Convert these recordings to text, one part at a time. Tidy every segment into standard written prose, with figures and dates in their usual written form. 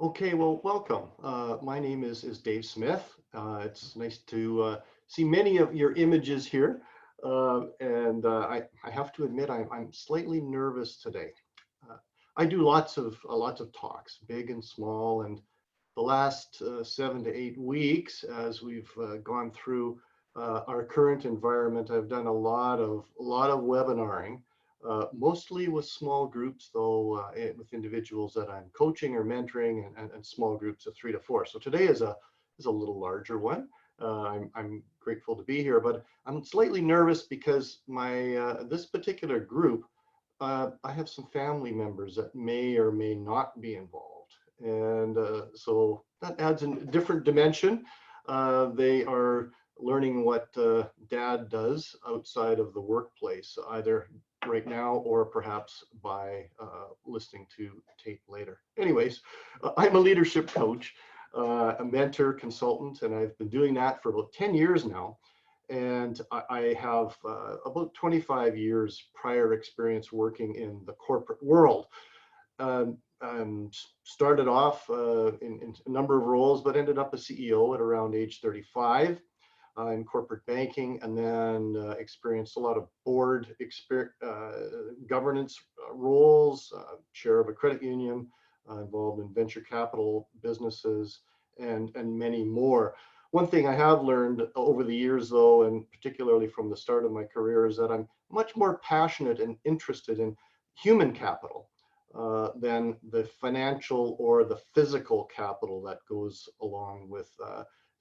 Okay, well, welcome. My name is Dave Smith. It's nice to see many of your images here. I have to admit, I'm slightly nervous today. Uh, I do lots of talks, big and small, and the last 7 to 8 weeks, as we've gone through our current environment, I've done a lot of webinaring, mostly with small groups, though, with individuals that I'm coaching or mentoring, and small groups of 3 to 4. So today is a little larger one. I'm grateful to be here, but I'm slightly nervous because my this particular group, I have some family members that may or may not be involved, and so that adds a different dimension. They are learning what dad does outside of the workplace, either right now or perhaps by listening to tape later. Anyways, I'm a leadership coach, a mentor, consultant, and I've been doing that for about 10 years now. And I have about 25 years prior experience working in the corporate world. Started off in a number of roles, but ended up a CEO at around age 35 in corporate banking, and then experienced a lot of board governance roles, chair of a credit union, involved in venture capital businesses, and many more. One thing I have learned over the years, though, and particularly from the start of my career, is that I'm much more passionate and interested in human capital than the financial or the physical capital that goes along with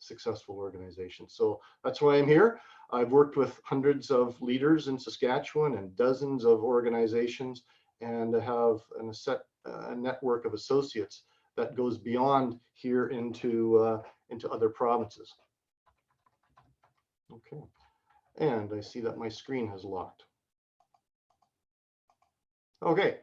successful organizations. So that's why I'm here. I've worked with hundreds of leaders in Saskatchewan and dozens of organizations, and have a network of associates that goes beyond here into other provinces. Okay, and I see that my screen has locked. Okay,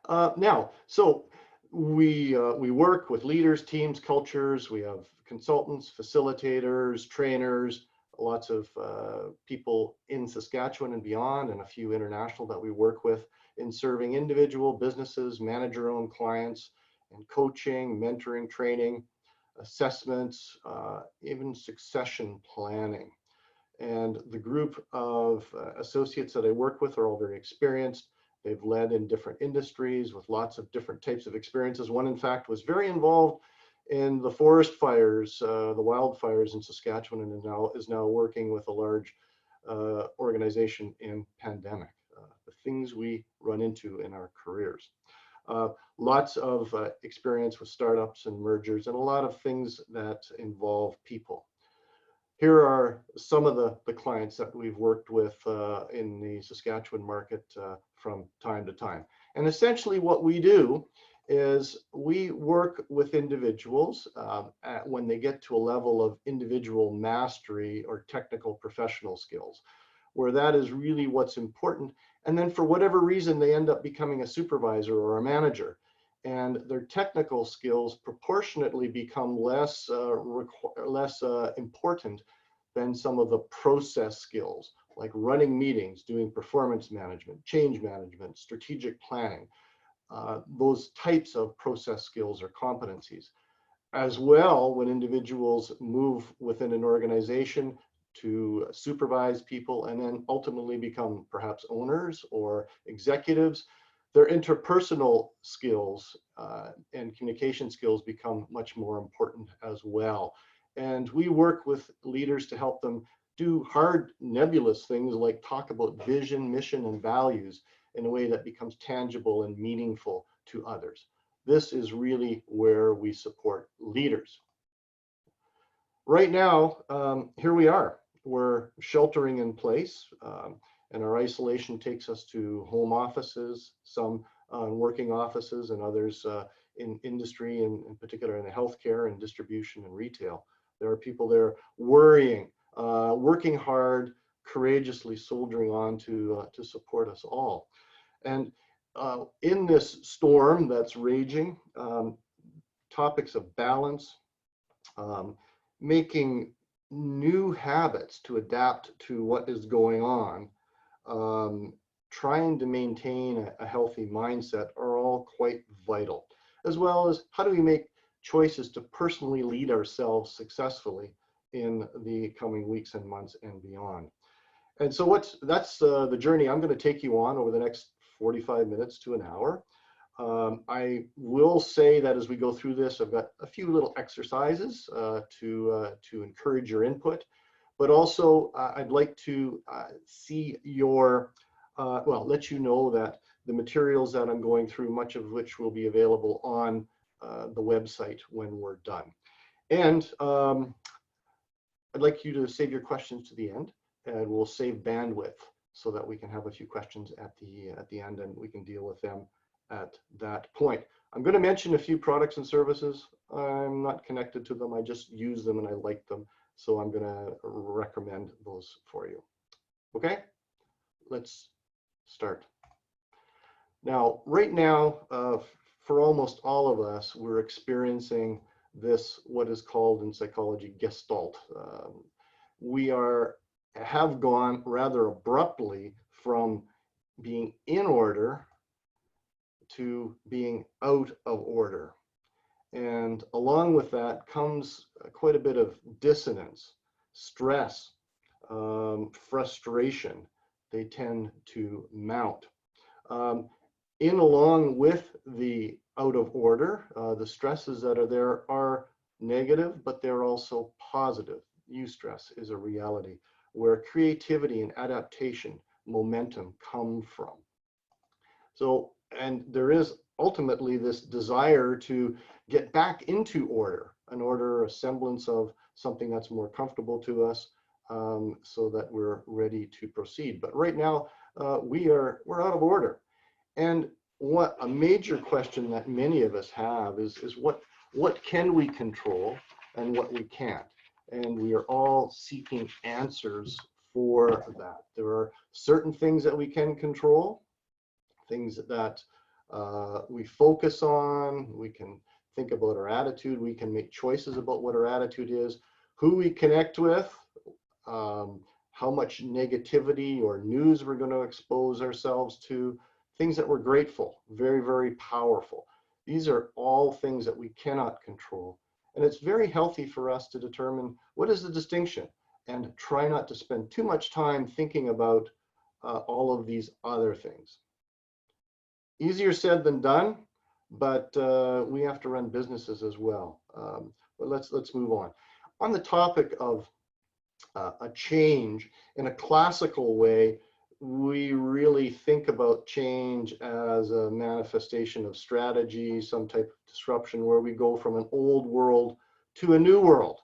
now, so we work with leaders, teams, cultures. We have consultants, facilitators, trainers, lots of people in Saskatchewan and beyond, and a few international that we work with in serving individual businesses, manager-owned clients, and coaching, mentoring, training, assessments, even succession planning. And the group of associates that I work with are all very experienced. They've led in different industries with lots of different types of experiences. One, in fact, was very involved in the forest fires, the wildfires in Saskatchewan, and is now working with a large organization in pandemic. The things we run into in our careers. Lots of experience with startups and mergers, and a lot of things that involve people. Here are some of the clients that we've worked with in the Saskatchewan market from time to time. And essentially what we do is we work with individuals when they get to a level of individual mastery or technical professional skills, where that is really what's important. And then for whatever reason, they end up becoming a supervisor or a manager, and their technical skills proportionately become less important than some of the process skills, like running meetings, doing performance management, change management, strategic planning, those types of process skills or competencies. As well, when individuals move within an organization to supervise people and then ultimately become perhaps owners or executives, their interpersonal skills and communication skills become much more important as well. And we work with leaders to help them do hard, nebulous things like talk about vision, mission, and values in a way that becomes tangible and meaningful to others. This is really where we support leaders. Right now, here we are. We're sheltering in place, and our isolation takes us to home offices, some working offices, and others in industry, and in particular in the healthcare and distribution and retail. There are people there worrying, working hard, courageously soldiering on to support us all. And in this storm that's raging, topics of balance, making new habits to adapt to what is going on, trying to maintain a healthy mindset are all quite vital, as well as how do we make choices to personally lead ourselves successfully in the coming weeks and months and beyond. And so that's the journey I'm going to take you on over the next 45 minutes to an hour. I will say that as we go through this, I've got a few little exercises to encourage your input, but also I'd like to see your, let you know that the materials that I'm going through, much of which will be available on the website when we're done. And I'd like you to save your questions to the end, and we'll save bandwidth so that we can have a few questions at the end, and we can deal with them at that point. I'm going to mention a few products and services. I'm not connected to them. I just use them and I like them. So I'm going to recommend those for you. Okay, let's start. Now, right now, for almost all of us, we're experiencing this, what is called in psychology, gestalt. We have gone rather abruptly from being in order to being out of order. And along with that comes quite a bit of dissonance, stress, frustration. They tend to mount. Along with the out of order, the stresses that are there are negative, but they're also positive. Eustress is a reality where creativity and adaptation, momentum come from. So, and there is ultimately this desire to get back into order, a semblance of something that's more comfortable to us, so that we're ready to proceed. But right now, we're out of order. And what a major question that many of us have is what can we control and what we can't? And we are all seeking answers for that. There are certain things that we can control, things that we focus on. We can think about our attitude. We can make choices about what our attitude is, who we connect with, how much negativity or news we're going to expose ourselves to, things that we're grateful, very, very powerful. These are all things that we cannot control. And it's very healthy for us to determine what is the distinction and try not to spend too much time thinking about all of these other things. Easier said than done, but we have to run businesses as well. But let's move on. On the topic of a change, in a classical way, we really think about change as a manifestation of strategy, some type of disruption where we go from an old world to a new world.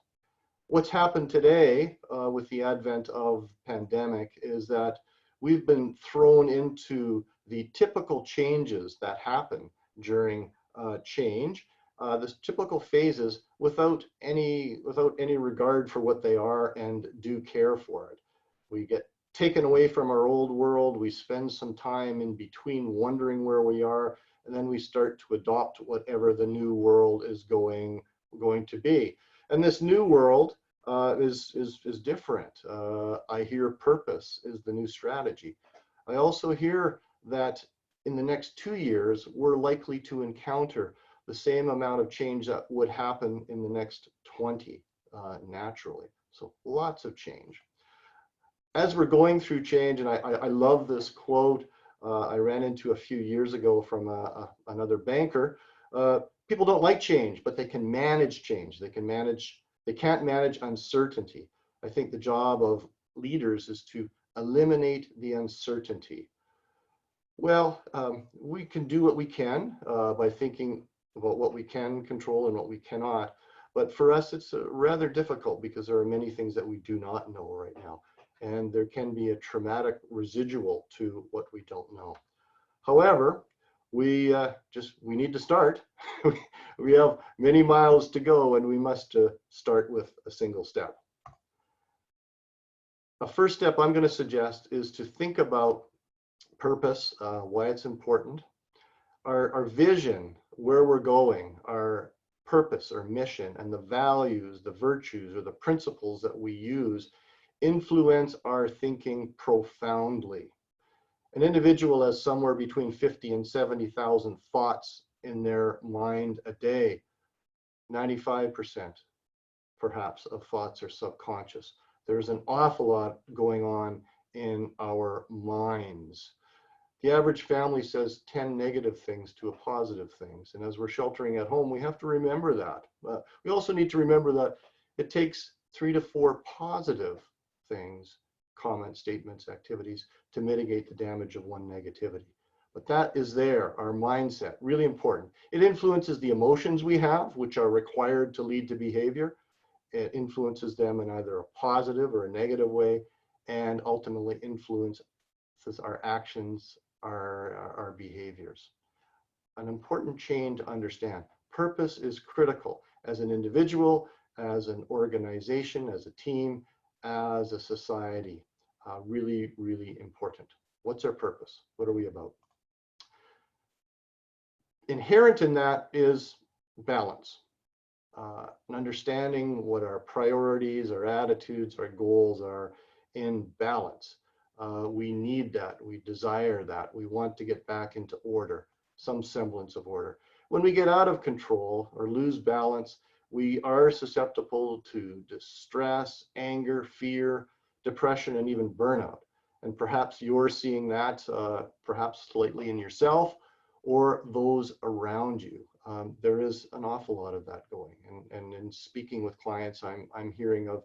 What's happened today with the advent of pandemic is that we've been thrown into the typical changes that happen during change, the typical phases without any regard for what they are and due care for it. We get taken away from our old world, we spend some time in between wondering where we are, and then we start to adopt whatever the new world is going to be. And this new world is different. I hear purpose is the new strategy. I also hear that in the next 2 years, we're likely to encounter the same amount of change that would happen in the next 20 naturally. So lots of change. As we're going through change, and I love this quote I ran into a few years ago from another banker. People don't like change, but they can manage change. They can't manage uncertainty. I think the job of leaders is to eliminate the uncertainty. Well, we can do what we can by thinking about what we can control and what we cannot. But for us, it's rather difficult because there are many things that we do not know right now. And there can be a traumatic residual to what we don't know. However, we need to start. We have many miles to go, and we must start with a single step. A first step I'm going to suggest is to think about purpose, why it's important, our vision, where we're going, our purpose or mission, and the values, the virtues, or the principles that we use influence our thinking profoundly. An individual has somewhere between 50 and 70,000 thoughts in their mind a day. 95% perhaps of thoughts are subconscious. There's an awful lot going on in our minds. The average family says 10 negative things to a positive things. And as we're sheltering at home, we have to remember that. We also need to remember that it takes 3 to 4 positive things, comments, statements, activities, to mitigate the damage of one negativity. But that is there, our mindset, really important. It influences the emotions we have, which are required to lead to behavior. It influences them in either a positive or a negative way, and ultimately influences our actions, our behaviors. An important chain to understand. Purpose is critical as an individual, as an organization, as a team, as a society. Really, really important. What's our purpose? What are we about? Inherent in that is balance. And understanding what our priorities, our attitudes, our goals are in balance. We need that. We desire that. We want to get back into order, some semblance of order. When we get out of control or lose balance, we are susceptible to distress, anger, fear, depression, and even burnout. And perhaps you're seeing that perhaps slightly in yourself or those around you. There is an awful lot of that going. And in speaking with clients, I'm hearing of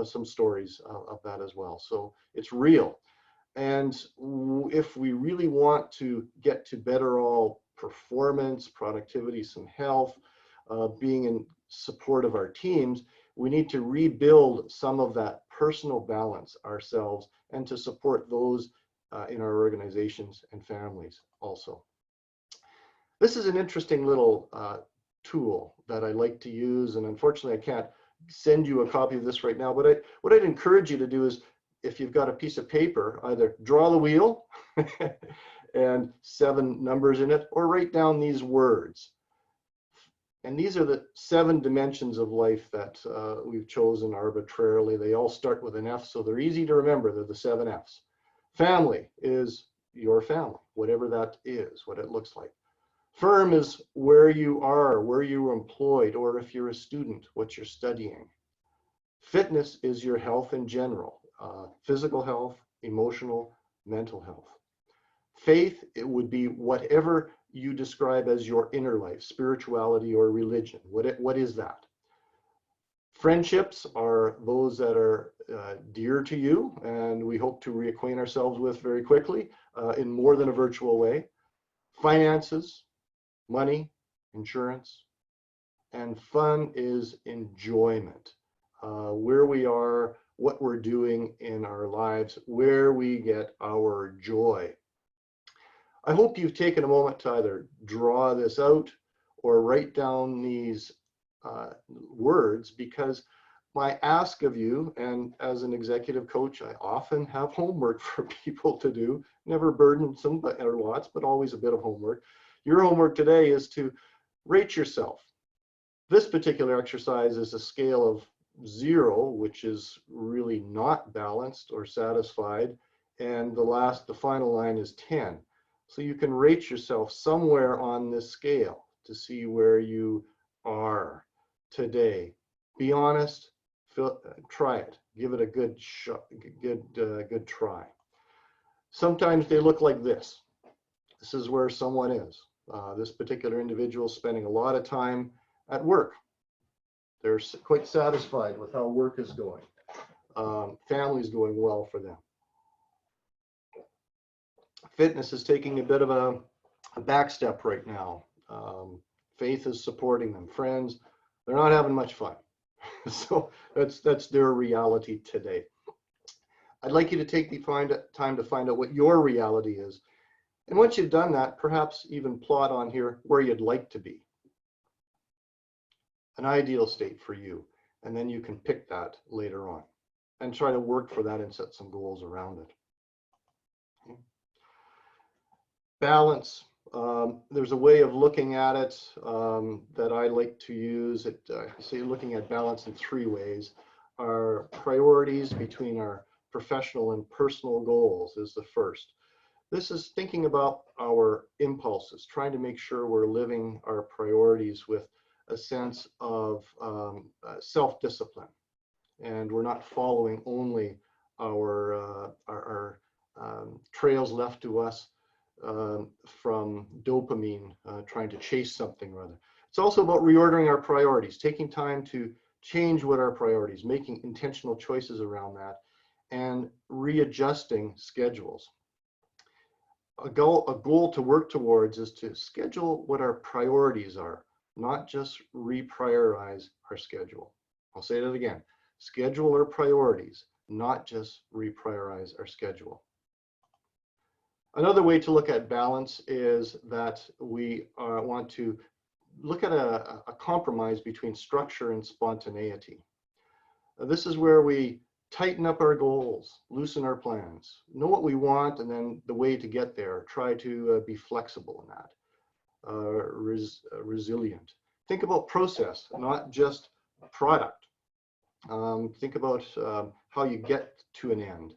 some stories of that as well. So it's real. And if we really want to get to better all performance, productivity, some health, being in support of our teams, we need to rebuild some of that personal balance ourselves and to support those in our organizations and families also. This is an interesting little tool that I like to use, and unfortunately I can't send you a copy of this right now, but what I'd encourage you to do is, if you've got a piece of paper, either draw the wheel and 7 numbers in it, or write down these words. And these are the 7 dimensions of life that we've chosen arbitrarily. They all start with an F, so they're easy to remember. They're the 7 Fs. Family is your family, whatever that is, what it looks like. Firm is where you are, where you are employed, or if you're a student, what you're studying. Fitness is your health in general, physical health, emotional, mental health. Faith, it would be whatever you describe as your inner life, spirituality or religion. What is that? Friendships are those that are dear to you, and we hope to reacquaint ourselves with very quickly in more than a virtual way. Finances, money, insurance, and fun is enjoyment. Where we are, what we're doing in our lives, where we get our joy. I hope you've taken a moment to either draw this out or write down these words, because my ask of you, and as an executive coach, I often have homework for people to do, never burdensome or lots, but always a bit of homework. Your homework today is to rate yourself. This particular exercise is a scale of 0, which is really not balanced or satisfied, and the final line is 10. So you can rate yourself somewhere on this scale to see where you are today. Be honest, try it, give it a good shot, good try. Sometimes they look like this. This is where someone is. This particular individual is spending a lot of time at work. They're quite satisfied with how work is going. Family's going well for them. Fitness is taking a bit of a back step right now. Faith is supporting them. Friends, they're not having much fun. So that's their reality today. I'd like you to take the time to find out what your reality is. And once you've done that, perhaps even plot on here where you'd like to be. An ideal state for you. And then you can pick that later on and try to work for that and set some goals around it. Okay. Balance. There's a way of looking at it that I like to use. Say looking at balance in 3 ways. Our priorities between our professional and personal goals is the first. This is thinking about our impulses, trying to make sure we're living our priorities with a sense of self-discipline, and we're not following only our trails left to us from dopamine, trying to chase something or other. It's also about reordering our priorities, taking time to change what our priorities, making intentional choices around that, and readjusting schedules. A goal to work towards is to schedule what our priorities are, not just reprioritize our schedule. I'll say that again. Schedule our priorities, not just reprioritize our schedule. Another way to look at balance is that we want to look at a compromise between structure and spontaneity. This is where we tighten up our goals, loosen our plans, know what we want, and then the way to get there. Try to be flexible in that, resilient. Think about process, not just product. Think about how you get to an end.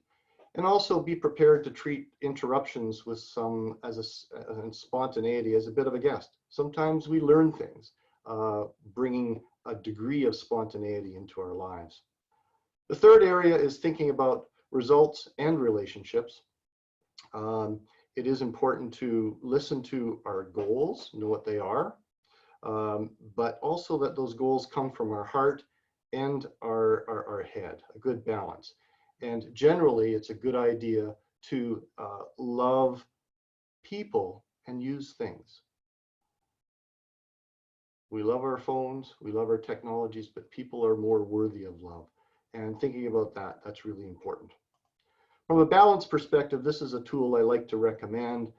And also be prepared to treat interruptions with some and spontaneity as a bit of a guest. Sometimes we learn things, bringing a degree of spontaneity into our lives. The third area is thinking about results and relationships. It is important to listen to our goals, know what they are, but also that those goals come from our heart and our head, a good balance. And generally, it's a good idea to love people and use things. We love our phones, we love our technologies, but people are more worthy of love. And thinking about that, that's really important. From a balance perspective, this is a tool I like to recommend.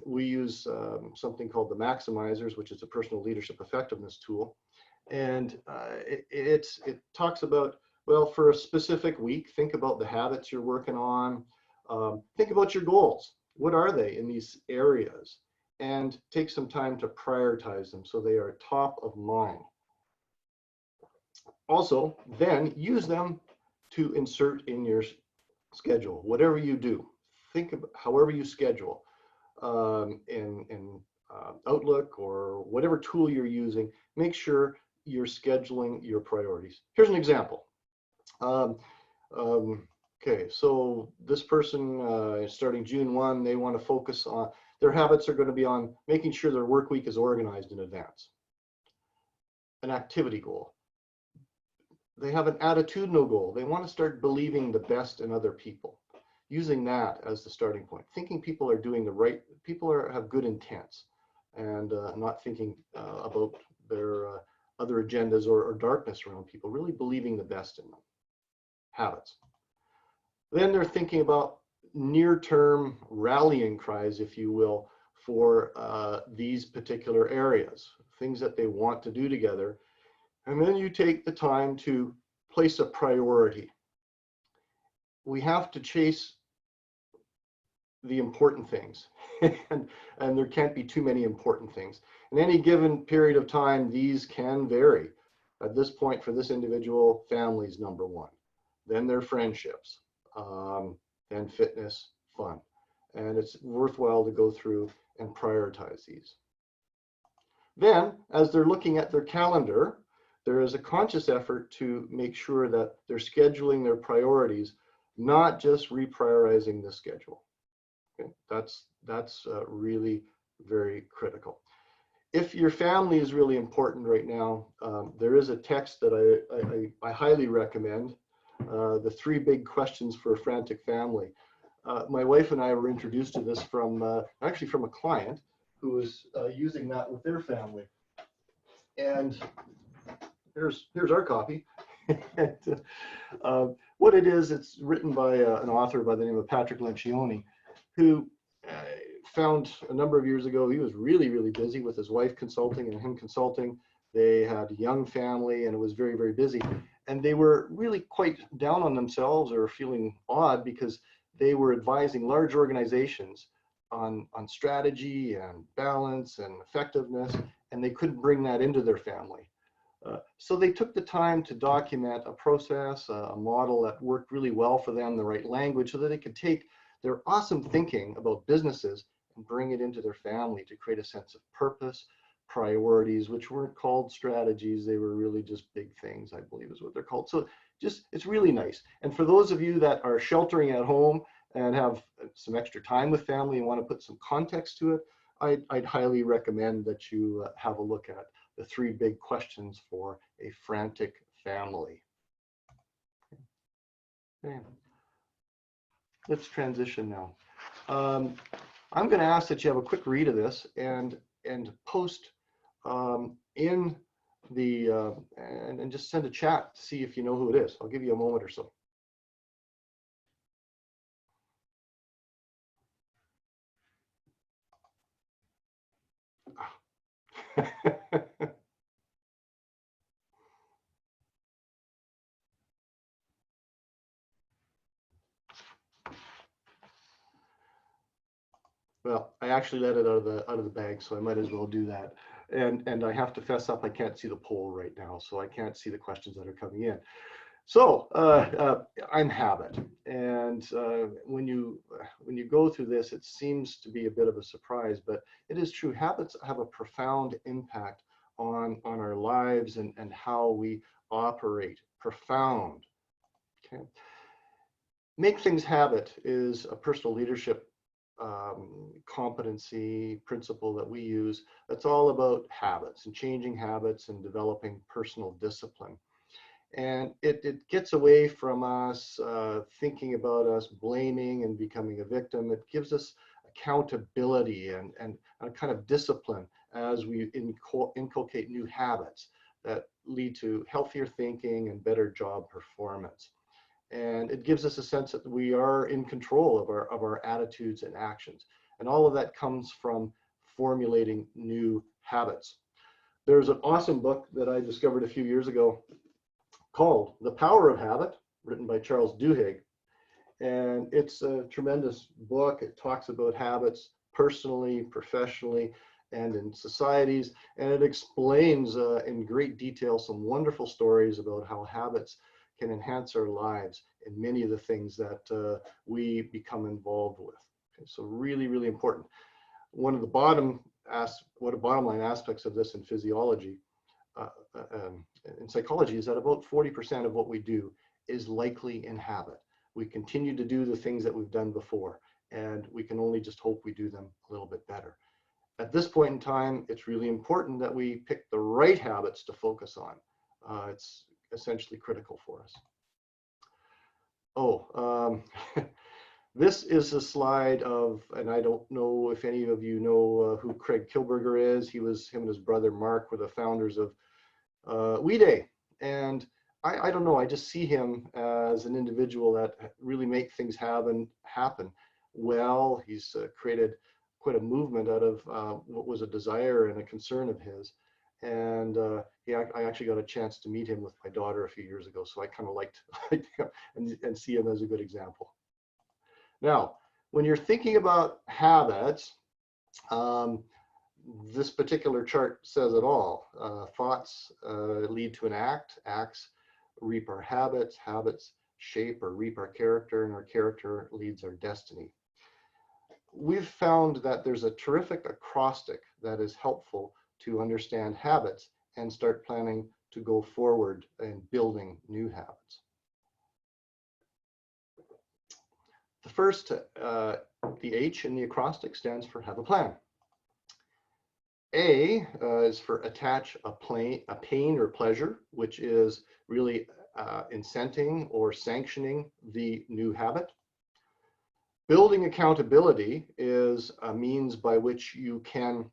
We use something called the Maximizers, which is a personal leadership effectiveness tool. And it talks about, well, for a specific week, think about the habits you're working on. Think about your goals. What are they in these areas? And take some time to prioritize them so they are top of mind. Also, then use them to insert in your schedule, whatever you do. Think about however you schedule in Outlook or whatever tool you're using. Make sure you're scheduling your priorities. Here's an example. Okay, so this person starting June 1, they want to focus on, their habits are going to be on making sure their work week is organized in advance. An activity goal. They have an attitudinal goal. They want to start believing the best in other people. Using that as the starting point. Thinking people are doing the right, have good intents, and not thinking about their other agendas or darkness around people, really believing the best in them. Habits. Then they're thinking about near-term rallying cries, if you will, for these particular areas, things that they want to do together. And then you take the time to place a priority. We have to chase the important things, and there can't be too many important things. In any given period of time, these can vary. At this point, for this individual, family is number one. Then their friendships, then fitness, fun. And it's worthwhile to go through and prioritize these. Then, as they're looking at their calendar, there is a conscious effort to make sure that they're scheduling their priorities, not just reprioritizing the schedule. Okay? That's really very critical. If your family is really important right now, there is a text that I highly recommend. The 3 big questions for a frantic family. My wife and I were introduced to this from actually from a client who was using that with their family. And here's our copy. And, what it is, it's written by an author by the name of Patrick Lencioni, who found a number of years ago he was really, really busy with his wife consulting and him consulting. They had a young family and it was very, very busy. And they were really quite down on themselves or feeling odd because they were advising large organizations on strategy and balance and effectiveness, and they couldn't bring that into their family. So they took the time to document a process, a model that worked really well for them, the right language, so that they could take their awesome thinking about businesses and bring it into their family to create a sense of purpose, priorities, which weren't called strategies. They were really just big things, I believe is what they're called. So just, it's really nice. And for those of you that are sheltering at home and have some extra time with family and want to put some context to it, I'd highly recommend that you have a look at the 3 big questions for a frantic family. Okay. Let's transition now. I'm going to ask that you have a quick read of this and post in the and just send a chat to see if you know who it is. I'll give you a moment or so. Well, I actually let it out of the bag, so I might as well do that. And I have to fess up, I can't see the poll right now, so I can't see the questions that are coming in. So I'm habit, and when you go through this, it seems to be a bit of a surprise, but it is true. Habits have a profound impact on our lives and how we operate. Profound. Okay. Make things habit is a personal leadership competency principle that we use. That's all about habits and changing habits and developing personal discipline. And it gets away from us thinking about us blaming and becoming a victim. It gives us accountability and a kind of discipline as we inculcate new habits that lead to healthier thinking and better job performance. And it gives us a sense that we are in control of our attitudes and actions. And all of that comes from formulating new habits. There's an awesome book that I discovered a few years ago called The Power of Habit, written by Charles Duhigg. And it's a tremendous book. It talks about habits personally, professionally, and in societies. And it explains in great detail some wonderful stories about how habits can enhance our lives in many of the things that we become involved with. Okay, so really, really important. One of the bottom line aspects of this in physiology, in psychology, is that about 40% of what we do is likely in habit. We continue to do the things that we've done before, and we can only just hope we do them a little bit better. At this point in time, it's really important that we pick the right habits to focus on. It's essentially critical for us. This is a slide of, and I don't know if any of you know who Craig Kilberger is. Him and his brother Mark were the founders of We Day. And I don't know, I just see him as an individual that really make things happen well. He's created quite a movement out of what was a desire and a concern of his. And I actually got a chance to meet him with my daughter a few years ago, so I kind of liked him and see him as a good example. Now, when you're thinking about habits, this particular chart says it all. Thoughts lead to an act, acts reap our habits, habits shape or reap our character, and our character leads our destiny. We've found that there's a terrific acrostic that is helpful to understand habits and start planning to go forward in building new habits. The first, the H in the acrostic stands for have a plan. A is for attach a pain or pleasure, which is really incenting or sanctioning the new habit. Building accountability is a means by which you can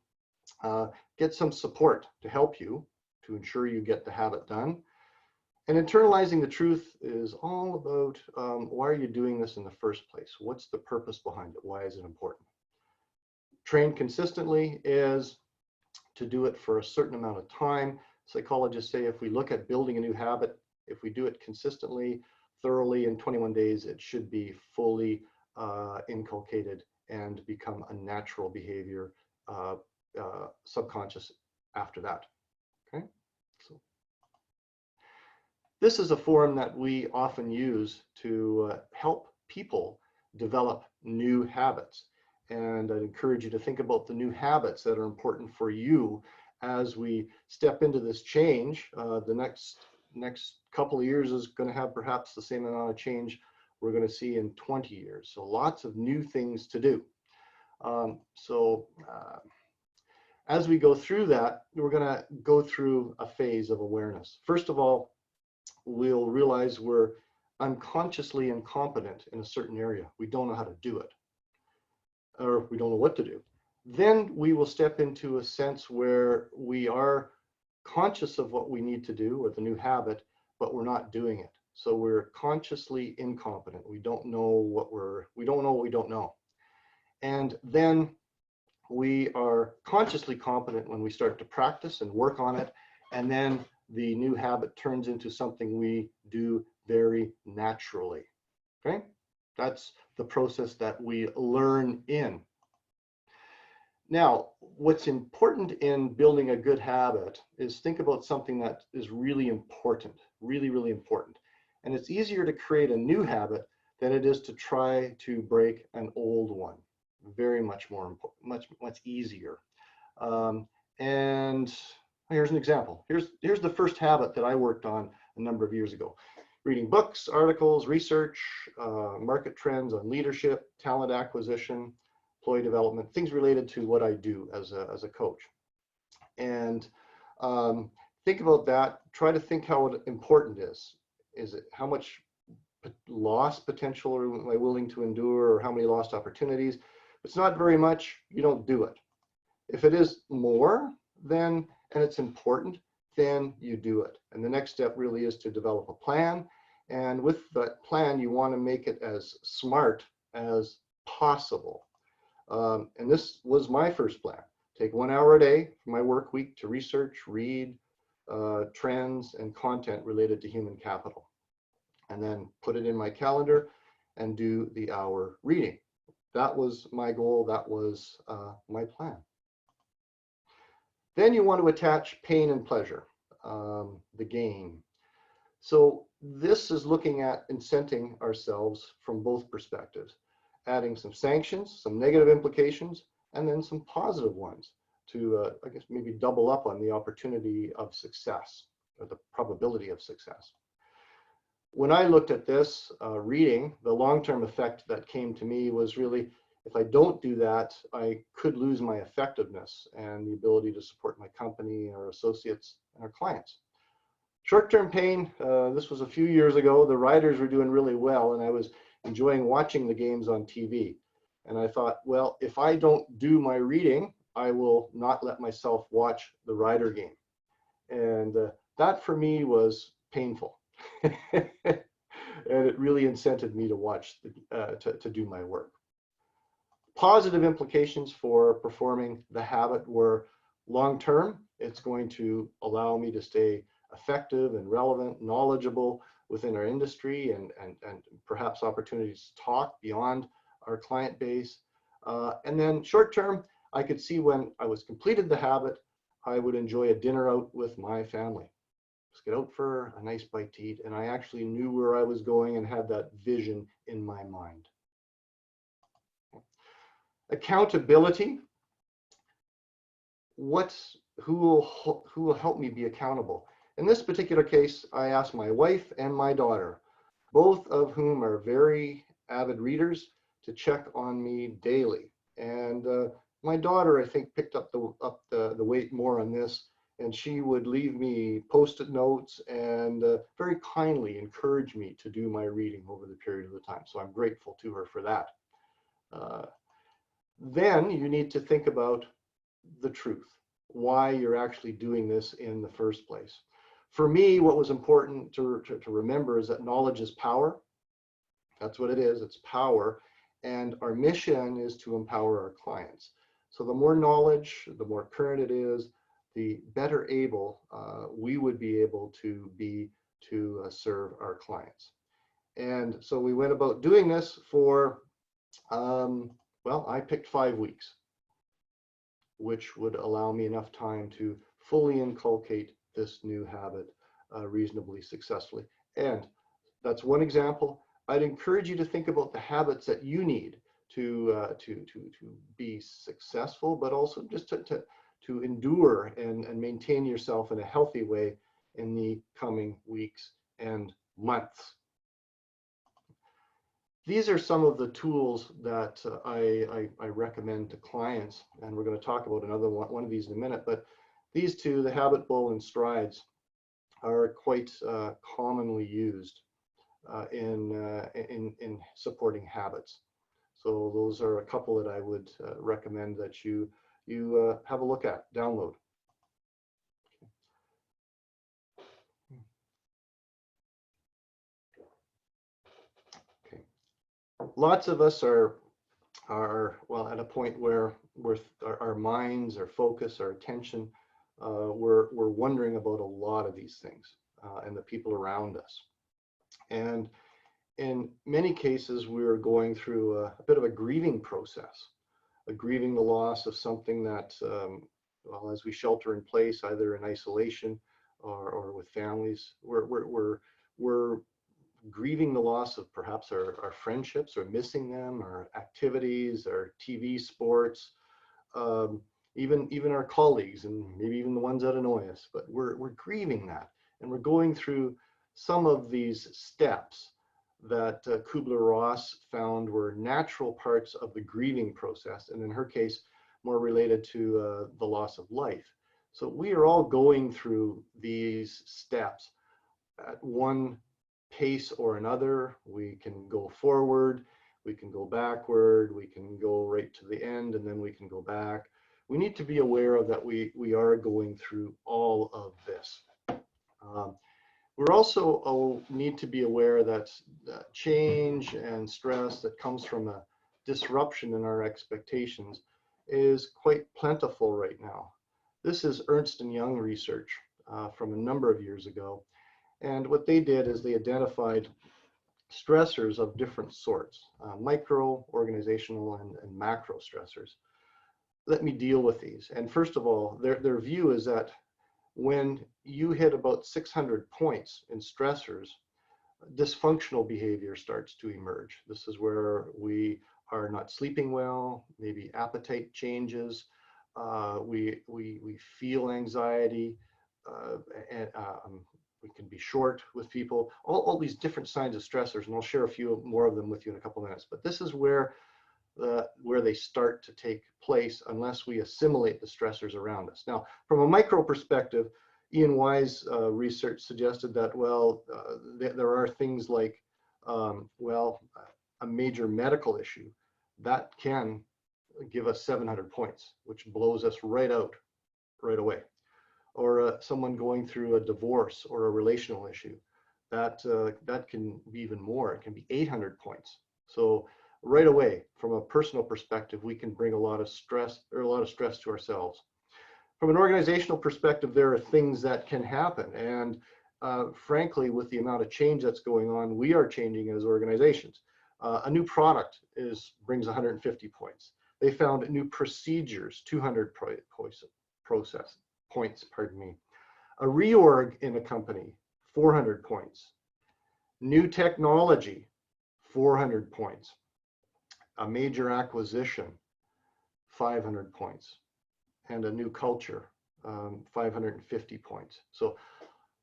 get some support to help you to ensure you get the habit done. And internalizing the truth is all about why are you doing this in the first place? What's the purpose behind it? Why is it important? Train consistently is to do it for a certain amount of time. Psychologists say if we look at building a new habit, if we do it consistently, thoroughly in 21 days, it should be fully inculcated and become a natural behavior, subconscious after that. Okay, so this is a forum that we often use to help people develop new habits. And I'd encourage you to think about the new habits that are important for you as we step into this change, the next couple of years is going to have perhaps the same amount of change we're going to see in 20 years. So lots of new things to do. As we go through that, we're going to go through a phase of awareness. First of all, we'll realize we're unconsciously incompetent in a certain area. We don't know how to do it, or we don't know what to do. Then we will step into a sense where we are conscious of what we need to do, or the new habit, but we're not doing it. So we're consciously incompetent. We don't know what we don't know. And then we are consciously competent when we start to practice and work on it. And then the new habit turns into something we do very naturally. Okay? That's the process that we learn in. Now, what's important in building a good habit is think about something that is really important, really important. And it's easier to create a new habit than it is to try to break an old one. Very much more important, much easier. And here's an example. Here's the first habit that I worked on a number of years ago. Reading books, articles, research, market trends on leadership, talent acquisition, employee development, things related to what I do as a coach. And think about that. Try to think how important it is. Is it how much lost potential am I willing to endure, or how many lost opportunities? If it's not very much, you don't do it. If it is more, then, and it's important, then you do it. And the next step really is to develop a plan. And with that plan, you want to make it as smart as possible. And this was my first plan. Take 1 hour a day for my work week to research, read trends and content related to human capital. And then put it in my calendar and do the hour reading. That was my goal. That was my plan. Then you want to attach pain and pleasure, the gain. So this is looking at incenting ourselves from both perspectives, adding some sanctions, some negative implications, and then some positive ones to, I guess, maybe double up on the opportunity of success, or the probability of success. When I looked at this reading, the long-term effect that came to me was really, if I don't do that, I could lose my effectiveness and the ability to support my company, our associates, and our clients. Short-term pain, this was a few years ago. The riders were doing really well, and I was enjoying watching the games on TV. And I thought, well, if I don't do my reading, I will not let myself watch the rider game. And that for me was painful. And it really incented me to watch, to do my work. Positive implications for performing the habit were long-term. It's going to allow me to stay effective and relevant, knowledgeable within our industry, and perhaps opportunities to talk beyond our client base. And then short-term, I could see when I was completed the habit, I would enjoy a dinner out with my family. Let's get out for a nice bite to eat. And I actually knew where I was going and had that vision in my mind. Accountability. Who will help me be accountable? In this particular case, I asked my wife and my daughter, both of whom are very avid readers, to check on me daily. And my daughter, I think, picked up the weight more on this, and she would leave me Post-it notes and very kindly encourage me to do my reading over the period of the time. So I'm grateful to her for that. Then you need to think about the truth, why you're actually doing this in the first place. For me, what was important to remember is that knowledge is power. That's what it is, it's power. And our mission is to empower our clients. So the more knowledge, the more current it is, the better able we would be able to serve our clients. And so we went about doing this for, well, I picked 5 weeks, which would allow me enough time to fully inculcate this new habit reasonably successfully. And that's one example. I'd encourage you to think about the habits that you need to be successful, but also just to to endure and maintain yourself in a healthy way in the coming weeks and months. These are some of the tools that I recommend to clients, and we're going to talk about another one of these in a minute, but these two, the Habit Bowl and Strides, are quite commonly used in supporting habits. So those are a couple that I would recommend that you have a look at, download. Okay. Lots of us are well at a point where our minds, our focus, our attention, we're wondering about a lot of these things and the people around us. And in many cases, we're going through a bit of a grieving process, grieving the loss of something that, well, as we shelter in place, either in isolation or with families, we're grieving the loss of perhaps our friendships, or missing them, our activities, our TV sports, even our colleagues, and maybe even the ones that annoy us. But we're grieving that, and we're going through some of these steps that Kubler-Ross found were natural parts of the grieving process, and in her case, more related to the loss of life. So we are all going through these steps at one pace or another. We can go forward, we can go backward, we can go right to the end, and then we can go back. We need to be aware of that we are going through all of this. We're also need to be aware that change and stress that comes from a disruption in our expectations is quite plentiful right now. This is Ernst & Young research from a number of years ago. And what they did is they identified stressors of different sorts, micro, organizational, and macro stressors. Let me deal with these. And first of all, their view is that when you hit about 600 points in stressors, dysfunctional behavior starts to emerge. This is where we are not sleeping well, maybe appetite changes, we feel anxiety, and we can be short with people, all these different signs of stressors, and I'll share a few more of them with you in a couple minutes. But this is where they start to take place unless we assimilate the stressors around us. Now, from a micro perspective, Ian Wise research suggested that, well, there are things like, well, a major medical issue that can give us 700 points, which blows us right out right away. Or someone going through a divorce or a relational issue, that can be even more. It can be 800 points. So right away, from a personal perspective, we can bring a lot of stress to ourselves. From an organizational perspective, there are things that can happen. And frankly, with the amount of change that's going on, we are changing as organizations. A new product brings 150 points. They found new procedures, 200 points, pardon me. A reorg in a company, 400 points. New technology, 400 points. A major acquisition, 500 points. And a new culture, 550 points. So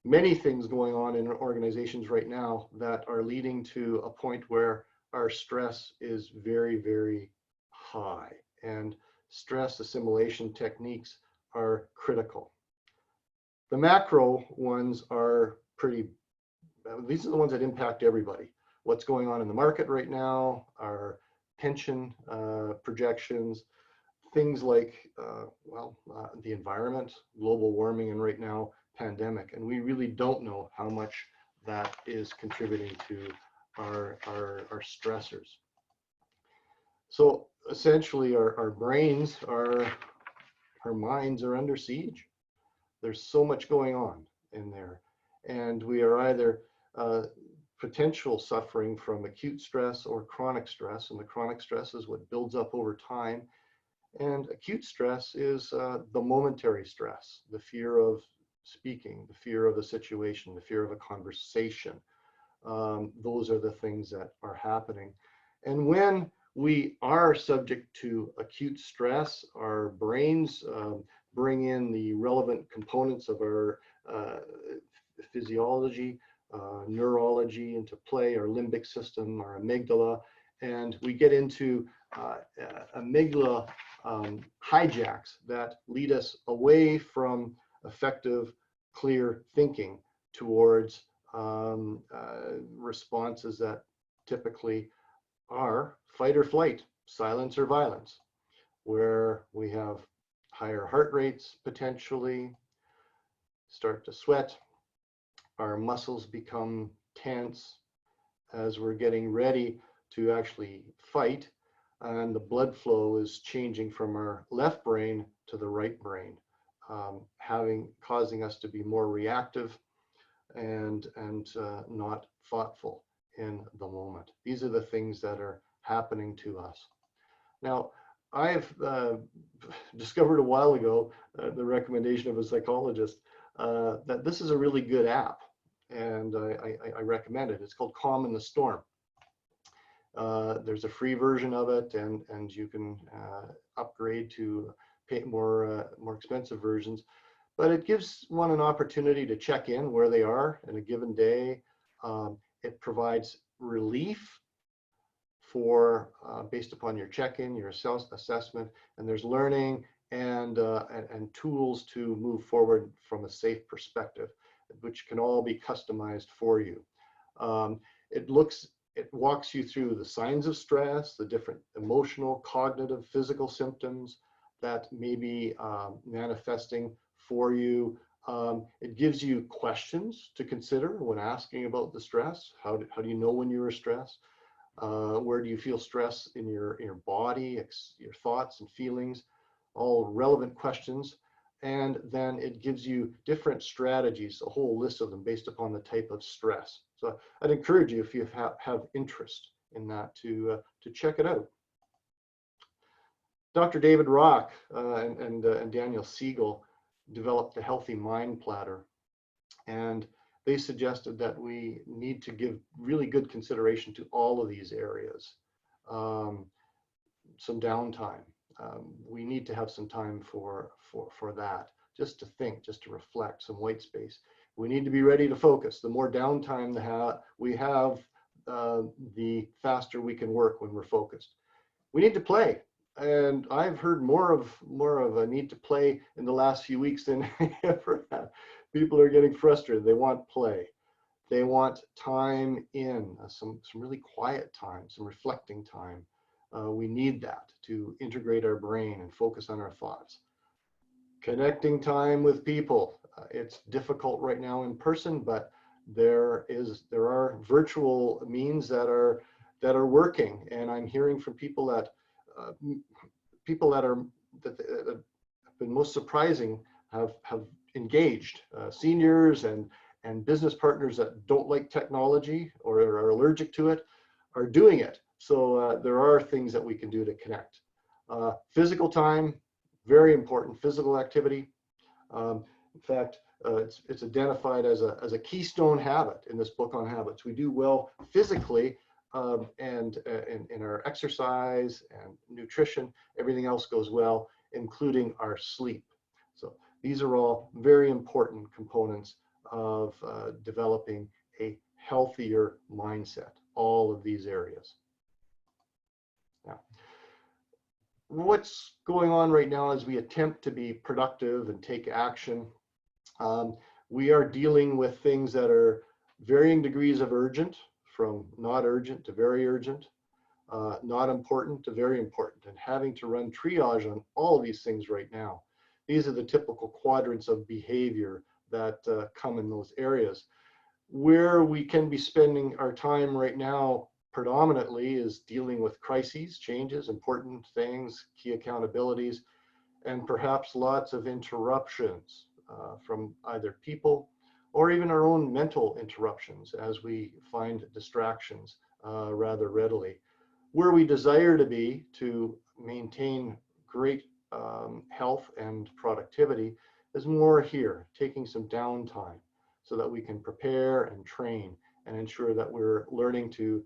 many things going on in organizations right now that are leading to a point where our stress is very, very high. And stress assimilation techniques are critical. The macro ones are these are the ones that impact everybody. What's going on in the market right now, our pension projections, things like, the environment, global warming, and right now, pandemic. And we really don't know how much that is contributing to our stressors. So essentially, our brains, our minds are under siege. There's so much going on in there. And we are either potential suffering from acute stress or chronic stress. And the chronic stress is what builds up over time. And acute stress is the momentary stress, the fear of speaking, the fear of the situation, the fear of a conversation. Those are the things that are happening. And when we are subject to acute stress, our brains bring in the relevant components of our physiology, neurology into play, our limbic system, our amygdala, and we get into amygdala hijacks that lead us away from effective, clear thinking towards responses that typically are fight or flight, silence or violence, where we have higher heart rates potentially, start to sweat, our muscles become tense as we're getting ready to actually fight, and the blood flow is changing from our left brain to the right brain, causing us to be more reactive and not thoughtful in the moment. These are the things that are happening to us. Now, I've discovered a while ago the recommendation of a psychologist that this is a really good app, and I recommend it. It's called Calm in the Storm. There's a free version of it, and you can upgrade to pay more expensive versions. But it gives one an opportunity to check in where they are in a given day. It provides relief for based upon your check-in, your self-assessment, and there's learning and tools to move forward from a safe perspective, which can all be customized for you. It walks you through the signs of stress, the different emotional, cognitive, physical symptoms that may be manifesting for you. It gives you questions to consider when asking about the stress. How do you know when you are stressed? Where do you feel stress in your body, your thoughts and feelings? All relevant questions. And then it gives you different strategies, a whole list of them based upon the type of stress. So I'd encourage you, if you have interest in that, to check it out. Dr. David Rock and Daniel Siegel developed the Healthy Mind Platter, and they suggested that we need to give really good consideration to all of these areas. Some downtime. We need to have some time for that, just to think, just to reflect, some white space. We need to be ready to focus. The more downtime we have, the faster we can work when we're focused. We need to play, and I've heard more of a need to play in the last few weeks than I ever have. People are getting frustrated. They want play. They want time in, some really quiet time, some reflecting time. We need that to integrate our brain and focus on our thoughts. Connecting time with people. It's difficult right now in person, but there are virtual means that are working, and I'm hearing from people that have been most surprising have engaged. Seniors and business partners that don't like technology or are allergic to it are doing it. So there are things that we can do to connect. Physical time, very important. Physical activity. In fact, it's identified as a keystone habit in this book on habits. We do well physically, and in our exercise and nutrition, everything else goes well, including our sleep. So these are all very important components of developing a healthier mindset, all of these areas. Now, what's going on right now as we attempt to be productive and take action? We are dealing with things that are varying degrees of urgent, from not urgent to very urgent, not important to very important, and having to run triage on all of these things right now. These are the typical quadrants of behavior that come in those areas. Where we can be spending our time right now predominantly is dealing with crises, changes, important things, key accountabilities, and perhaps lots of interruptions from either people or even our own mental interruptions as we find distractions rather readily. Where we desire to be to maintain great health and productivity is more here, taking some downtime so that we can prepare and train and ensure that we're learning to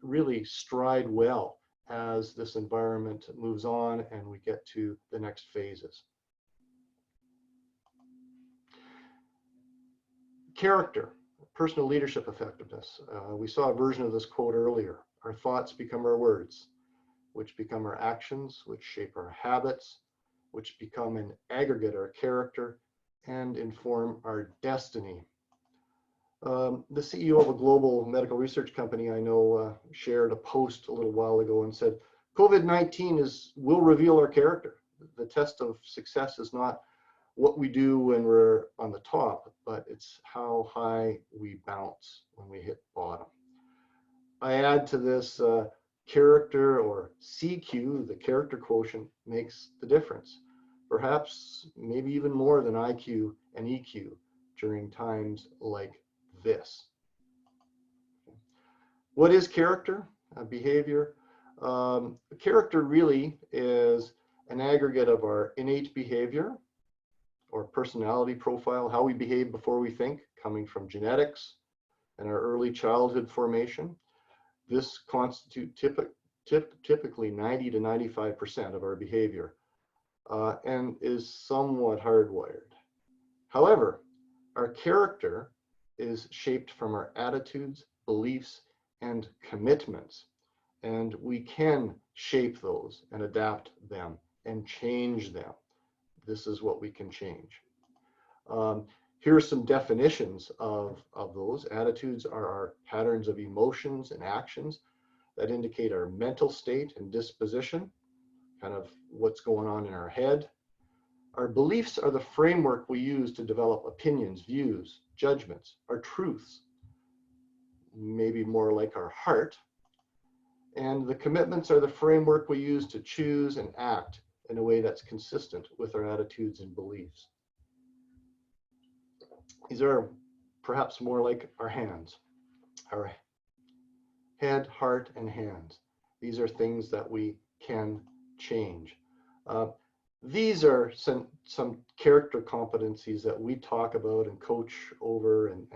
really stride well as this environment moves on and we get to the next phases. Character, personal leadership effectiveness. We saw a version of this quote earlier. Our thoughts become our words, which become our actions, which shape our habits, which become an aggregate our character and inform our destiny. The CEO of a global medical research company I know shared a post a little while ago and said, COVID-19 will reveal our character. The test of success is not what we do when we're on the top, but it's how high we bounce when we hit bottom. I add to this character, or CQ, the character quotient, makes the difference. Perhaps maybe even more than IQ and EQ during times like this. What is character? Behavior. Character really is an aggregate of our innate behavior or personality profile, how we behave before we think, coming from genetics and our early childhood formation. This constitutes typically 90 to 95% of our behavior and is somewhat hardwired. However, our character is shaped from our attitudes, beliefs, and commitments. And we can shape those and adapt them and change them. This is what we can change. Here are some definitions of those. Attitudes are our patterns of emotions and actions that indicate our mental state and disposition, kind of what's going on in our head. Our beliefs are the framework we use to develop opinions, views, judgments, our truths, maybe more like our heart. And the commitments are the framework we use to choose and act in a way that's consistent with our attitudes and beliefs. These are perhaps more like our hands, our head, heart, and hands. These are things that we can change. These are some character competencies that we talk about and coach over and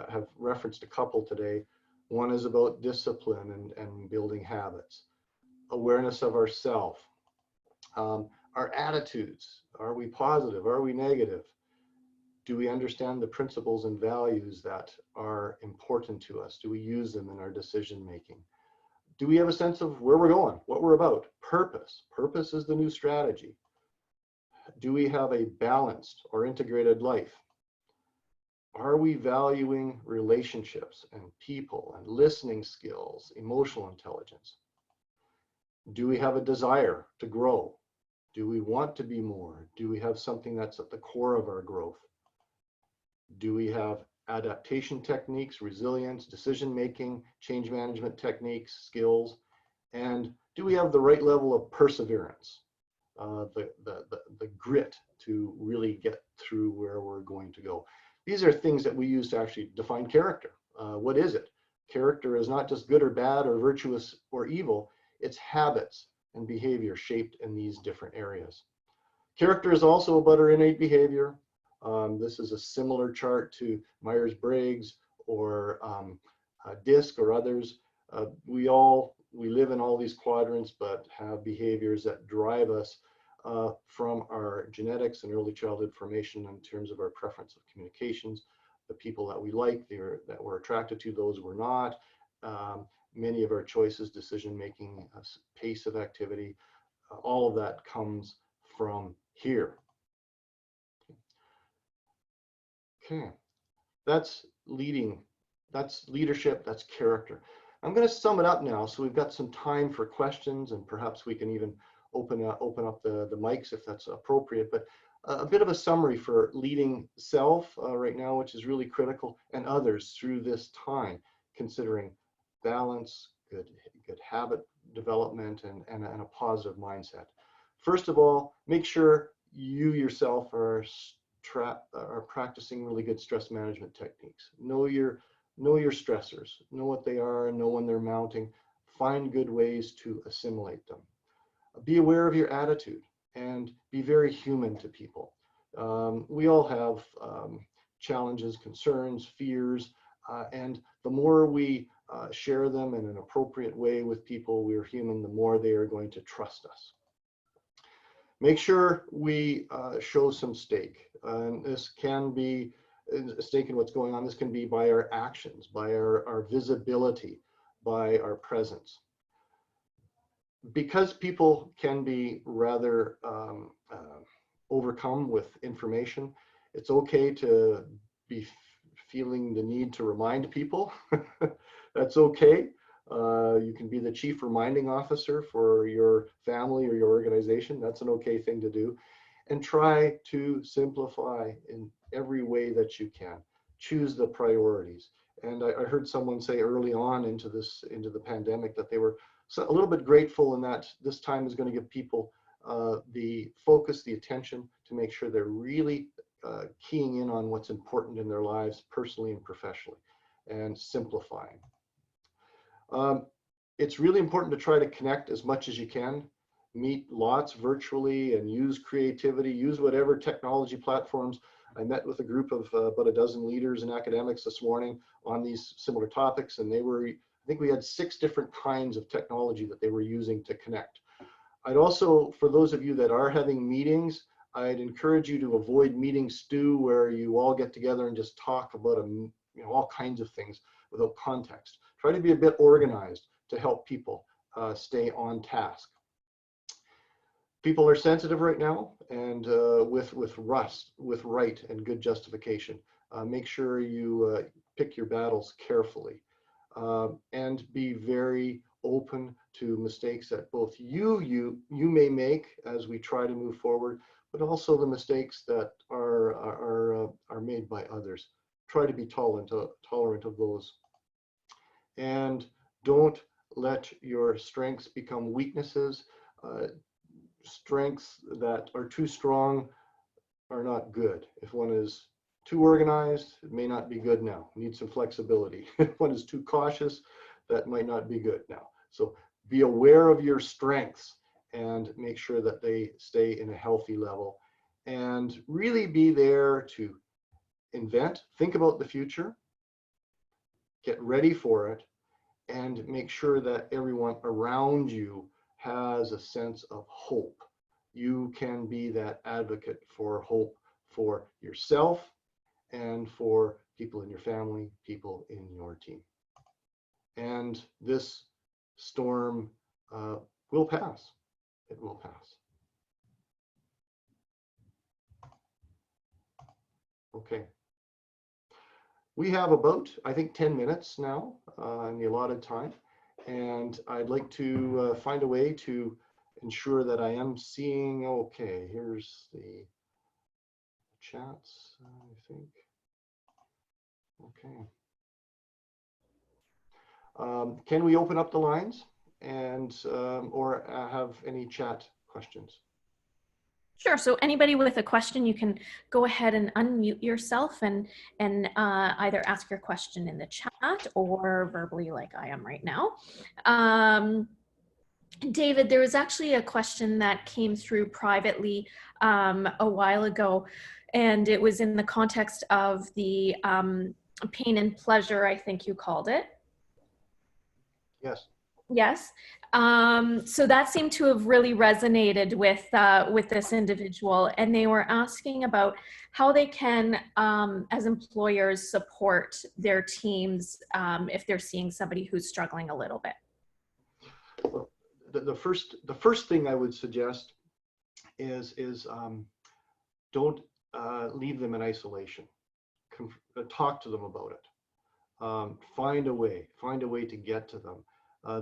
have referenced a couple today. One is about discipline and building habits, awareness of ourself, our attitudes. Are we positive? Are we negative? Do we understand the principles and values that are important to us? Do we use them in our decision making? Do we have a sense of where we're going, what we're about? Purpose. Purpose is the new strategy. Do we have a balanced or integrated life? Are we valuing relationships and people and listening skills, emotional intelligence? Do we have a desire to grow? Do we want to be more? Do we have something that's at the core of our growth? Do we have adaptation techniques, resilience, decision-making, change management techniques, skills? And do we have the right level of perseverance, the grit to really get through where we're going to go? These are things that we use to actually define character. What is it? Character is not just good or bad or virtuous or evil. It's habits and behavior shaped in these different areas. Character is also about our innate behavior. This is a similar chart to Myers-Briggs or DISC or others. We live in all these quadrants, but have behaviors that drive us from our genetics and early childhood formation in terms of our preference of communications, the people that we like, that we're attracted to, those we're not, many of our choices, decision-making, pace of activity, all of that comes from here. Okay, that's leading, that's leadership, that's character. I'm going to sum it up now, so we've got some time for questions, and perhaps we can even open up the mics if that's appropriate. But a bit of a summary for leading self right now, which is really critical, and others through this time, considering balance, good habit development, and a positive mindset. First of all, make sure you yourself are practicing really good stress management techniques. Know your stressors, know what they are, know when they're mounting, find good ways to assimilate them. Be aware of your attitude and be very human to people. We all have challenges, concerns, fears, and the more we share them in an appropriate way with people, we're human, the more they are going to trust us. Make sure we show some stake. This can be mistake in what's going on. This can be by our actions, by our visibility, by our presence. Because people can be rather overcome with information, it's okay to be feeling the need to remind people. That's okay. You can be the chief reminding officer for your family or your organization. That's an okay thing to do. And try to simplify in every way that you can. Choose the priorities. And I heard someone say early on into the pandemic that they were a little bit grateful in that this time is going to give people the focus, the attention to make sure they're really keying in on what's important in their lives, personally and professionally, and simplifying. It's really important to try to connect as much as you can, meet lots virtually, and use creativity, use whatever technology platforms. I met with a group of about a dozen leaders and academics this morning on these similar topics, and I think we had 6 different kinds of technology that they were using to connect. I'd also, for those of you that are having meetings, I'd encourage you to avoid meeting stew where you all get together and just talk about all kinds of things without context. Try to be a bit organized to help people stay on task. People are sensitive right now, and with right and good justification. Make sure you pick your battles carefully, and be very open to mistakes that both you may make as we try to move forward, but also the mistakes that are made by others. Try to be tolerant of those, and don't let your strengths become weaknesses. Strengths that are too strong are not good. If one is too organized, it may not be good now. Need some flexibility. If one is too cautious, that might not be good now. So be aware of your strengths and make sure that they stay in a healthy level, and really be there to invent, think about the future, get ready for it, and make sure that everyone around you has a sense of hope. You can be that advocate for hope for yourself and for people in your family, people in your team. And this storm will pass. It will pass. Okay. We have about, I think, 10 minutes now in the allotted time. And I'd like to find a way to ensure that I am seeing, okay, here's the chats, I think. Okay. Can we open up the lines and or have any chat questions? Sure. So anybody with a question, you can go ahead and unmute yourself and either ask your question in the chat or verbally like I am right now. David, there was actually a question that came through privately a while ago, and it was in the context of the pain and pleasure, I think you called it. Yes. Yes. So that seemed to have really resonated with this individual, and they were asking about how they can, as employers, support their teams if they're seeing somebody who's struggling a little bit. Well, the first thing I would suggest is don't leave them in isolation. Talk to them about it. Find a way to get to them.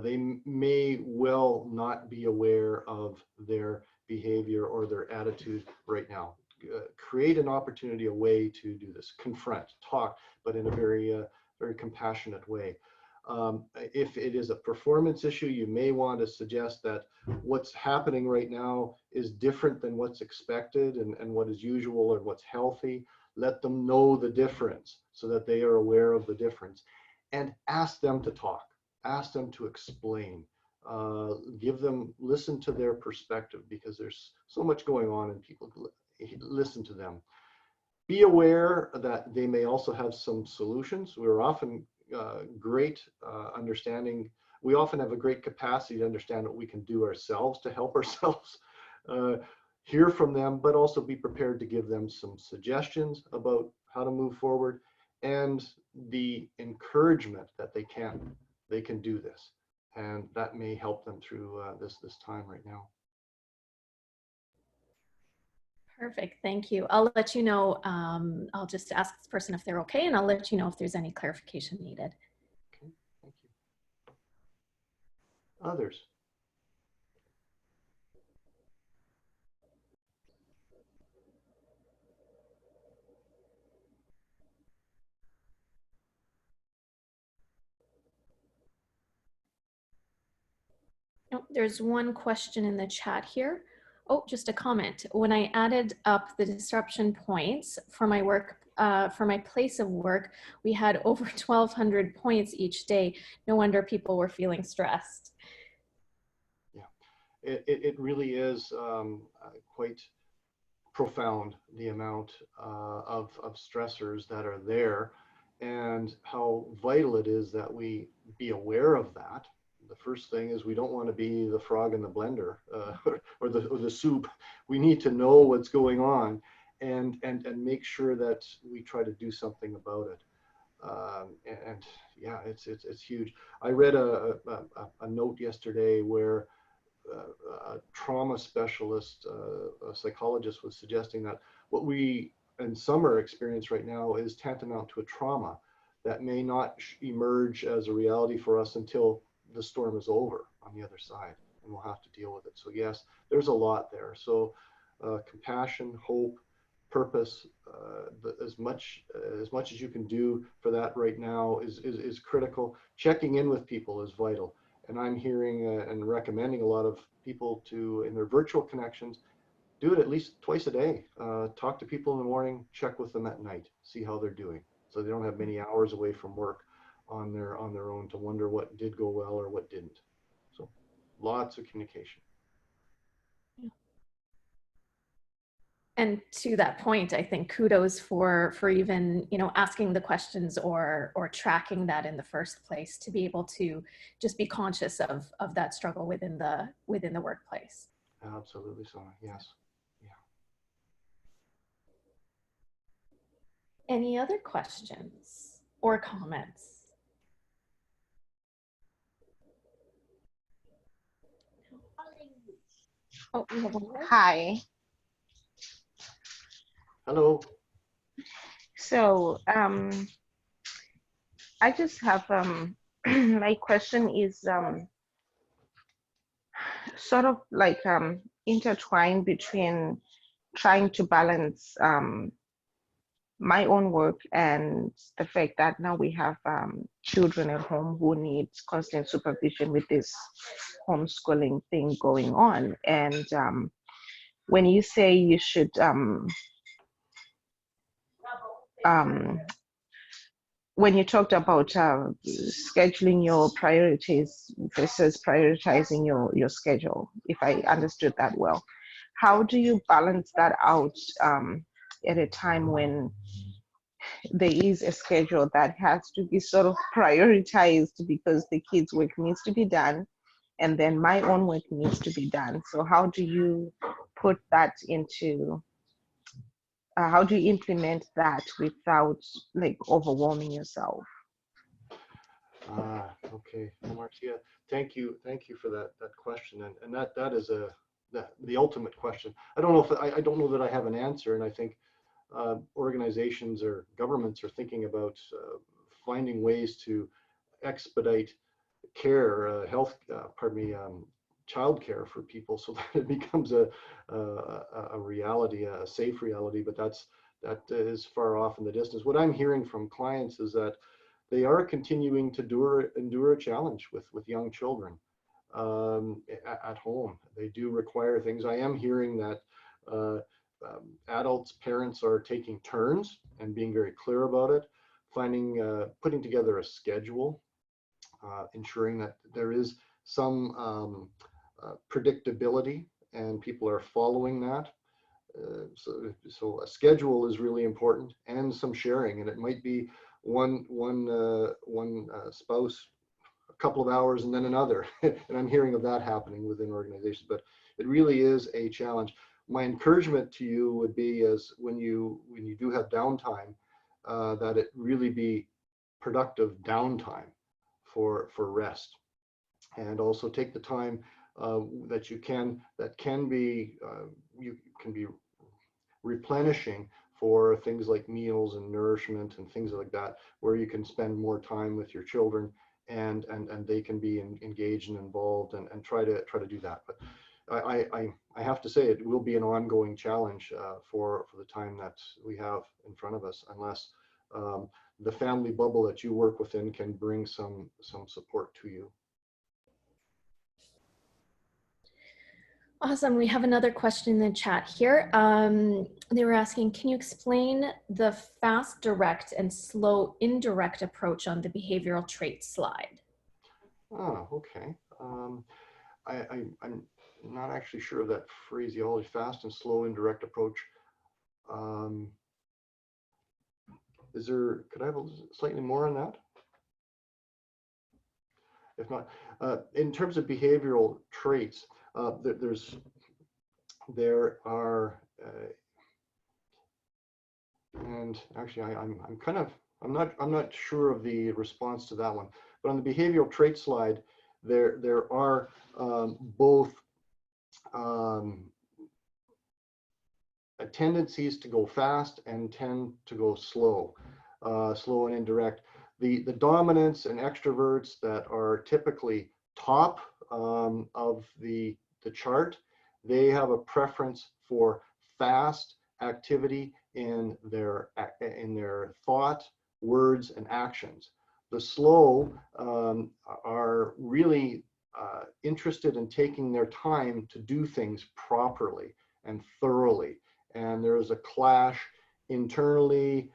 They may well not be aware of their behavior or their attitude right now. Create an opportunity, a way to do this. Confront, talk, but in a very compassionate way. If it is a performance issue, you may want to suggest that what's happening right now is different than what's expected and what is usual or what's healthy. Let them know the difference so that they are aware of the difference, and ask them to talk. Ask them to explain, listen to their perspective, because there's so much going on and people listen to them. Be aware that they may also have some solutions. We're often great understanding. We often have a great capacity to understand what we can do ourselves to help ourselves. Hear from them, but also be prepared to give them some suggestions about how to move forward, and the encouragement that they can do this, and that may help them through this time right now. Perfect, thank you. I'll let you know, I'll just ask this person if they're okay, and I'll let you know if there's any clarification needed. Okay, thank you. Others? Oh, there's one question in the chat here. Oh, just a comment. When I added up the disruption points for my work, for my place of work, we had over 1,200 points each day. No wonder people were feeling stressed. Yeah, it really is quite profound, the amount of stressors that are there, and how vital it is that we be aware of that. The first thing is we don't want to be the frog in the blender or the soup. We need to know what's going on and make sure that we try to do something about it. And yeah, it's huge. I read a note yesterday where a trauma specialist, a psychologist, was suggesting that what we in summer experience right now is tantamount to a trauma that may not emerge as a reality for us until the storm is over on the other side, and we'll have to deal with it. So yes, there's a lot there. So compassion, hope, purpose, as much as you can do for that right now is critical. Checking in with people is vital. And I'm hearing and recommending a lot of people to, in their virtual connections, do it at least twice a day. Talk to people in the morning, check with them at night, see how they're doing. So they don't have many hours away from work on their own to wonder what did go well or what didn't. So lots of communication. And to that point, I think kudos for even, you know, asking the questions or tracking that in the first place, to be able to just be conscious of that struggle within the workplace. Absolutely, Sona. Yes. Yeah. Any other questions or comments? Oh, you have one more? Hi. Hello. So I just have my question is sort of like intertwined between trying to balance my own work and the fact that now we have children at home who need constant supervision with this homeschooling thing going on. And when you say you should when you talked about scheduling your priorities versus prioritizing your schedule, if I understood that well, how do you balance that out at a time when there is a schedule that has to be sort of prioritized because the kids' work needs to be done and then my own work needs to be done? So how do you put that into how do you implement that without like overwhelming yourself? Okay, Marcia, thank you for that question, and that is the ultimate question. I don't know if I don't know that I have an answer, and I think organizations or governments are thinking about finding ways to expedite care, child care for people, so that it becomes a reality, a safe reality. But that is far off in the distance. What I'm hearing from clients is that they are continuing to endure a challenge with young children at home. They do require things. I am hearing that adults, parents are taking turns and being very clear about it, putting together a schedule, ensuring that there is some predictability and people are following that. So a schedule is really important, and some sharing, and it might be one spouse a couple of hours and then another. And I'm hearing of that happening within organizations, but it really is a challenge. My encouragement to you would be, as when you do have downtime, that it really be productive downtime for rest, and also take the time that you can be you can be replenishing for things like meals and nourishment and things like that, where you can spend more time with your children, and they can be engaged and involved, and try to do that. But I have to say, it will be an ongoing challenge for the time that we have in front of us, unless the family bubble that you work within can bring some support to you. Awesome. We have another question in the chat here. They were asking, can you explain the fast direct and slow indirect approach on the behavioral trait slide? Oh, okay. I'm not actually sure of that phraseology, fast and slow indirect approach. Could I have slightly more on that? If not, in terms of behavioral traits, there are, and actually I'm not sure of the response to that one, but on the behavioral trait slide, there are both tendencies to go fast and tend to go slow, slow and indirect. The dominants and extroverts that are typically top of the chart, they have a preference for fast activity in their thought, words, and actions. The slow are really interested in taking their time to do things properly and thoroughly. And there is a clash internally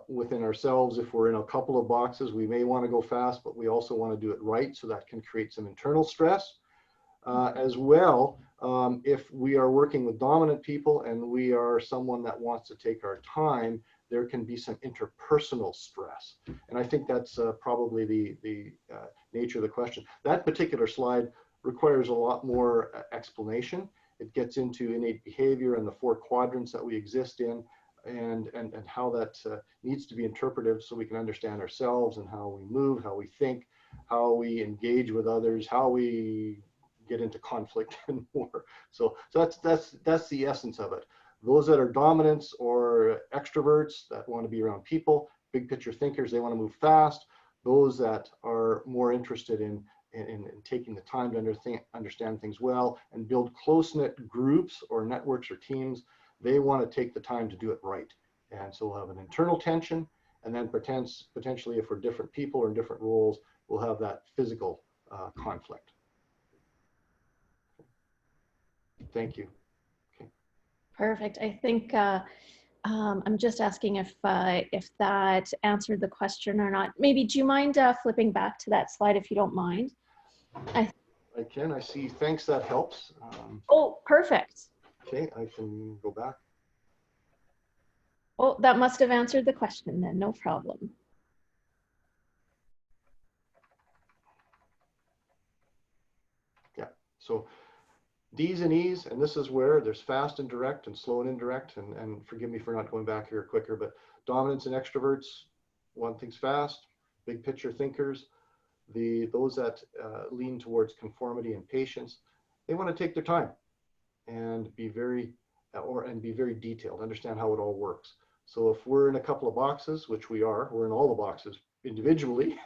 within ourselves. If we're in a couple of boxes, we may want to go fast, but we also want to do it right, so that can create some internal stress. As well, if we are working with dominant people and we are someone that wants to take our time, there can be some interpersonal stress. And I think that's probably the nature of the question. That particular slide requires a lot more explanation. It gets into innate behavior and the 4 quadrants that we exist in, and how that needs to be interpreted, so we can understand ourselves and how we move, how we think, how we engage with others, how we get into conflict and more. So that's the essence of it. Those that are dominants or extroverts that want to be around people, big picture thinkers, they want to move fast. Those that are more interested in taking the time to understand things well and build close-knit groups or networks or teams, they want to take the time to do it right. And so we'll have an internal tension, and then potentially, if we're different people or in different roles, we'll have that physical conflict. Thank you. Okay. Perfect. I think I'm just asking if that answered the question or not. Maybe, do you mind flipping back to that slide if you don't mind? I can. I see. Thanks. That helps. Oh, perfect. Okay, I can go back. Oh, that must have answered the question then. No problem. Yeah. So D's and E's, and this is where there's fast and direct and slow and indirect, and forgive me for not going back here quicker, but dominants and extroverts want things fast, big picture thinkers, those that lean towards conformity and patience, they want to take their time and be very detailed, understand how it all works. So if we're in a couple of boxes, which we're in all the boxes individually,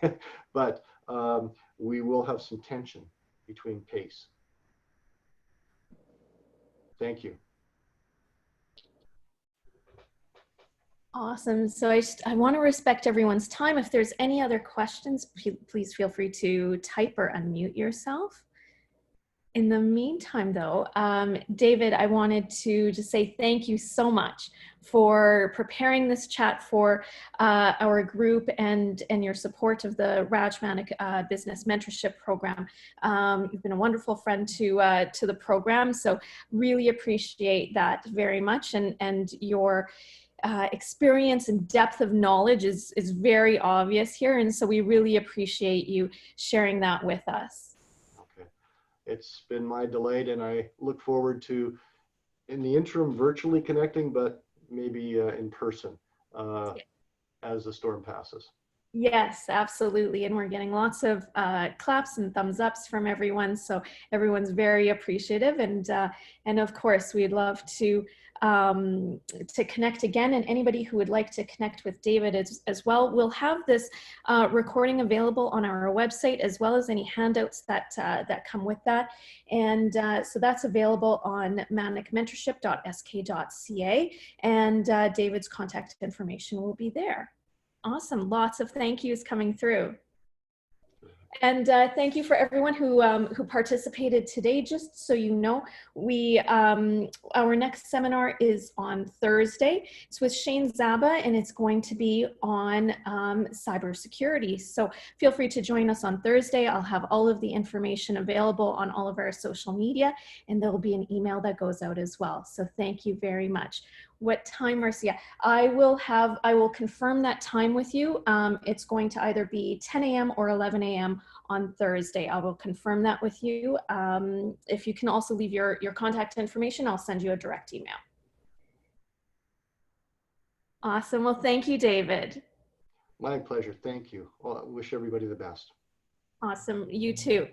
but we will have some tension between pace. Thank you. Awesome. So I want to respect everyone's time. If there's any other questions, please feel free to type or unmute yourself. In the meantime, though, David, I wanted to just say thank you so much for preparing this chat for our group and your support of the Rajmanik Business Mentorship Program. You've been a wonderful friend to the program, so really appreciate that very much, and your experience and depth of knowledge is very obvious here, and so we really appreciate you sharing that with us. It's been my delight, and I look forward to, in the interim, virtually connecting, but maybe in person as the storm passes. Yes, absolutely. And we're getting lots of claps and thumbs ups from everyone. So everyone's very appreciative. And of course, we'd love to connect again. And anybody who would like to connect with David as well, we'll have this recording available on our website, as well as any handouts that, that come with that. And so that's available on manicmentorship.sk.ca. And David's contact information will be there. Awesome. Lots of thank yous coming through. And thank you for everyone who participated today. Just so you know, our next seminar is on Thursday. It's with Shane Zaba, and it's going to be on cybersecurity. So feel free to join us on Thursday. I'll have all of the information available on all of our social media, and there'll be an email that goes out as well. So thank you very much. What time, Marcia? I will confirm that time with you. It's going to either be 10 a.m. or 11 a.m. on Thursday. I will confirm that with you. If you can also leave your contact information, I'll send you a direct email. Awesome. Well, thank you, David. My pleasure. Thank you. Well, I wish everybody the best. Awesome. You too.